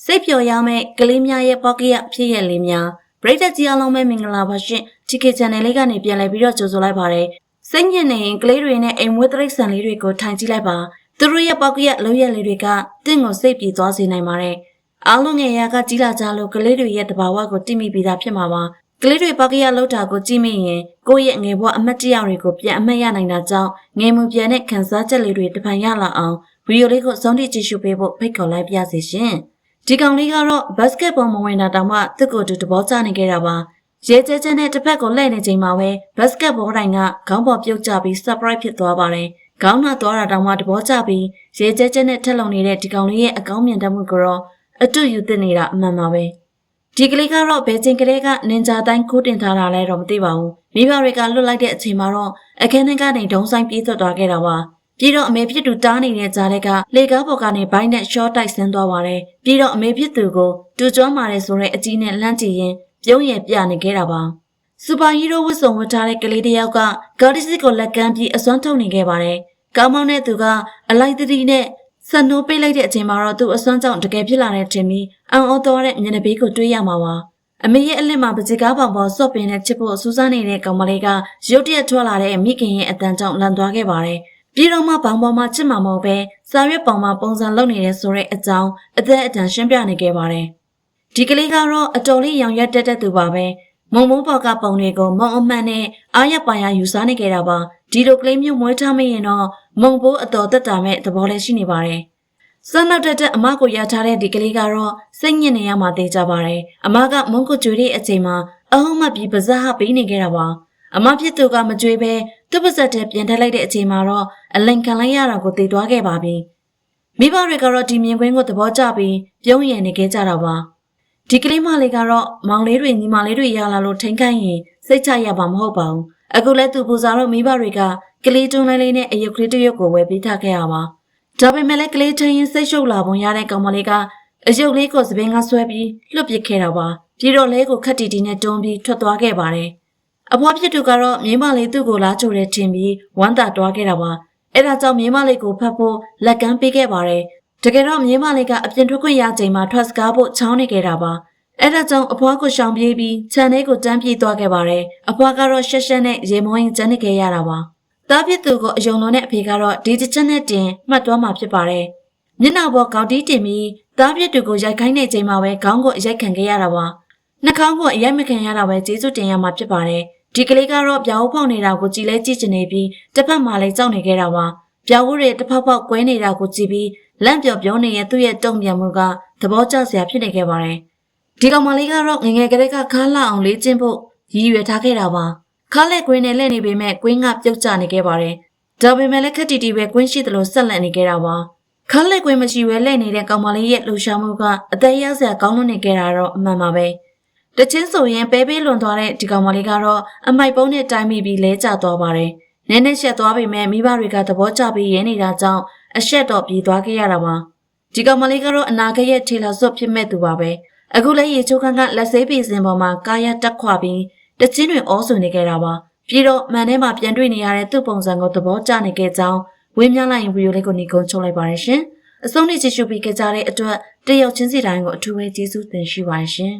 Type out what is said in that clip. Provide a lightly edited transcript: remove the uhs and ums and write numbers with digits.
စိတ်ပျော်ရမယ့်ကလေးများရဲ့ပေါက်ကရဖြစ်ရလေးများပရိသတ်ကြီးအားလုံးပဲမင်္ဂလာပါရှင် TK Channel လေးကနေပြန်လည်ပြီးတော့ကြိုဆိုလိုက်ပါတယ်စိတ်ညစ်နေရင်ကလေးတွေနဲ့အိမ်မွေးတိရစ္ဆာန်လေးတွေကိုထိုင်ကြည့်လိုက်ပါသူတို့ရဲ့ပေါက်ကရလုံးရက်လေးတွေကတင့်ကိုစိတ်ပြေသွားစေနိုင်ပါတယ်အားလုံးငယ်ရာကကြီးလာကြလို့ကလေးတွေရဲ့တဘာဝကိုတိမိပြီးသားဖြစ်မှာပါကလေးတွေပေါက်ကရလှုပ်တာကိုကြည့်မိရင်ကိုယ့်ရဲ့ငယ်ဘဝအမတ်တရတွေကိုပြန်အမှတ်ရနိုင်တာကြောင့်ငယ်မှုပြန်တဲ့ခံစားချက်လေးတွေတပံရလာအောင်ဗီဒီယိုလေးကိုစုံတိကြည့်ရှုပေးဖို့ဖိတ်ခေါ်လိုက်ပါရစေရှင်ဒီကောင်လေးကတော့ဘတ်စကတ်ဘောမဝင်တာတောင်မှသူ့ကိုယ်သူတဘောကျနေခဲ့တာပါရဲကျဲကျဲနဲ့တစ်ဖက်ကိုလှည့်နေချိန်မှာပဲဘတ်စကတ်ဘောတိုင်ကခေါင်းပေါ်ပြုတ်ကျပြီး surprise ဖြစ်သွားပါတယ်ခေါင်းနာသွားတာတောင်မှတဘောကျပြီးရဲကျဲကျဲနဲ့ထက်လုံနေတဲ့ဒီကောင်လေးရဲ့အကောင်းမြင်တမှုကိုတော့အတူယူသစ်နေတာအမှန်ပါပဲဒီကလေးကတော့ဘယ်ချိန်ကလေးကနင်ဂျာတိုင်းခိုးတင်ထားတာလဲတော့မသိပါဘူးမိဘတွေကလွတ်လိုက်တဲ့အချိန်မှာတော့အခန်းထဲကနေဒုံဆိုင်ပြေးထွက်သွားခဲ့တာပါပြီးတော့အမေဖြစ်သူတားနေတဲ့ကြားတဲ့ကလေကားပေါ်ကနေဘိုင်းနဲ့ရှော့တိုက်ဆင်းသွားပါတယ်ပြီးတော့အမေဖြစ်သူကိုတူကျွမ်းမာတယ်ဆိုတဲ့အကြီးနဲ့လှမ်းကြည့်ရင်ပြုံးရပြနေခဲ့တာပါစူပါဟီးရိုးဝတ်စုံဝတ်ထားတဲ့ကလေးတစ်ယောက်ကဂါဒီစစ်ကိုလက်ကမ်းပြီးအစွမ်းထုတ်နေခဲ့ပါတယ်ကောင်းမောင်းတဲ့သူကအလိုက်တတိနဲ့ဆန်နိုးပေးလိုက်တဲ့အချိန်မှာတော့သူအစွမ်းကြောင့်တကယ်ဖြစ်လာတဲ့ထင်ပြီးအံ့ဩသွားတဲ့မျက်နှာပေးကိုတွေးရမှာပါအမေရဲ့အလစ်မှာပစီကားပေါင်ပေါ်စော့ပင်နဲ့ချစ်ဖို့စူးစမ်းနေတဲ့ကောင်မလေးကရုတ်တရက်ထွက်လာတဲ့မိခင်ရဲ့အတန်ကြောင့်လန့်သွားခဲ့ပါတယ်ပြီးတော့မှဘောင်ပေါ်မှာချစ်မှာမဟုတ်ပဲစာရွက်ပေါင်မှာပုံစံလုပ်နေတဲ့ဆိုတဲ့အကြောင်းအသက်အတန်ရှင်းပြနေခဲ့ပါတယ်ဒီကလေးကတော့အတော်လေးရောင်ရက်တက်တဲ့သူပါပဲမုံမိုးပေါ်ကပုံတွေကိုမုံအမှန်နဲ့အားရပါရယူစားနေခဲ့တာပါဒီလိုကလေးမျိုးမွေးထားမရင်တော့မုံပိုးအတော်တက်တာမဲ့သဘောလည်းရှိနေပါတယ်စမ်းနောက်တက်အမကိုရထားတဲ့ဒီကလေးကတော့စိတ်ညစ်နေရမှသိကြပါတယ်အမကမုံကိုကြွေတဲ့အချိန်မှာအဟုံးမပြီးပါးစပ်ဟပေးနေခဲ့တာပါအမဖြစ်သူကမကြွေပဲသူ့ပါးစပ်ထဲပြန်ထည့်လိုက်တဲ့အချိန်မှာတော့အလိန်ခံလိုက်ရတာကိုသိသွားခဲ့ပါပြီမိဘတွေကတော့ဒီမြင်ကွင်းကိုသဘောကျပြီးပြုံးရည်နေခဲ့ကြတာပါဒီကလေးမလေးကတော့မောင်လေးတွေညီမလေးတွေရလာလို့ထိန်ခိုင်းရင်စိတ်ချရပါမဟုတ်ပါဘူးအခုလဲသူပူဇာတော့မိဘတွေကကလေးတွန်းလေးနဲ့အယုတ်ကလေးတစ်ယုတ်ကိုဝယ်ပေးထားခဲ့ရပါဒါပေမဲ့လည်းကလေးထင်းရင်စိတ်ရှုပ်လာပုံရတဲ့ကောင်မလေးကအယုတ်လေးကိုစပင်းကဆွဲပြီးလွတ်ပစ်ခဲ့တာပါပြီးတော့လဲကိုခက်တီတီနဲ့တွန်းပြီးထွက်သွားခဲ့ပါတယ်အဖွားဖြစ်သူကတော့မြင်းမလေးသူ့ကိုလာချိုတဲ့ထင်ပြီးဝမ်းသာတွားခဲ့တာပါအဲ့ဒါကြောင့်မြင်းမလေးကိုဖတ်ဖို့လက်ကမ်းပေးခဲ့ပါတယ်တကယ်တော့မြင်းမလေးကအပြင်ထွက်ခွင့်ရချိန်မှာထွက်စကားဖို့ချောင်းနေခဲ့တာပါအဲ့ဒါကြောင့်အဖွားကိုရှောင်ပြေးပြီးခြံထဲကိုတန်းပြေးသွားခဲ့ပါတယ်အဖွားကတော့ရှက်ရှက်နဲ့ရေမောရင်ကျန်းနေခဲ့ရတာပါတားဖြစ်သူကိုအယုံလုံးနဲ့အဖေကတော့ဒီတစ်ချက်နဲ့တင်မှတ်သွားမှာဖြစ်ပါတယ်မျက်နှာပေါ်ကောက်တီးတင်ပြီးတားဖြစ်သူကိုရိုက်ခိုင်းနေချိန်မှာပဲခေါင်းကိုအရိုက်ခံခဲ့ရတာပါနှာခေါင်းကိုအရိုက်မခံရတာပဲကျေးဇူးတင်ရမှာဖြစ်ပါတယ်ဒီကလေးကတော့ပြောင်းဖောက်နေတာကိုကြည်လဲကြည့်ချင်နေပြီးတစ်ဖက်မှာလည်းကြောက်နေခဲ့တာပါပြောင်းဝတွေတစ်ဖက်ပေါက်ကွဲနေတာကိုကြည့်ပြီးလန့်ပြော်ပြောနေတဲ့သူ့ရဲ့တုံ့ပြန်မှုကသဘောကျစရာဖြစ်နေခဲ့ပါတယ်ဒီကောင်မလေးကတော့ငငယ်ကလေးကခါလှအောင်လေ့ကျင့်ဖို့ရည်ရွယ်ထားခဲ့တာပါခါလက်ကွင်းနဲ့လက်နေပေမဲ့ကွင်းကပြုတ်ကျနေခဲ့ပါတယ်ဒါပေမဲ့လည်းခက်တီတီပဲကွင်းရှိသလိုဆက်လက်နေခဲ့တာပါခါလက်ကွင်းမရှိဘဲလက်နေတဲ့ကောင်မလေးရဲ့လှူရှာမှုကအသက်ရစရာကောင်းလွန်းနေခဲ့တာတော့အမှန်ပါပဲတချင်းဆိုရင်ပဲပေးလွန်သွားတဲ့ဒီကောင်မလေးကတော့အမိုက်ပုံးနဲ့တိုင်းမိပြီးလဲကျသွားပါတယ်နည်းနည်းရှက်သွားပေမဲ့မိဘတွေကသဘောကျပြီးရဲနေတာကြောင့်အရှက်တော့ပြေးသွားခဲ့ရတာပါဒီကောင်မလေးကတော့အနာဂတ်ရဲ့ထေလာစွတ်ဖြစ်မဲ့သူပါပဲအခုလည်းရေချိုးခန်းကလက်ဆေးပင်စင်ပေါ်မှာကာယတက်ခွာပြီးတချင်းတွေအောဆွနေခဲ့တာပါပြီးတော့မန်ထဲမှာပြန်တွေ့နေရတဲ့သူ့ပုံစံကိုသဘောကျနေခဲ့ကြောင်းဝင်းမြလိုက်ရင်ဗီဒီယိုလေးကိုညီကုန်းချုပ်လိုက်ပါတယ်ရှင်အဆုံးထိကြည့်ရှုပြီးကြတဲ့အတွက်တယောက်ချင်းစီတိုင်းကိုအထူးပဲကျေးဇူးတင်ရှိပါတယ်ရှင်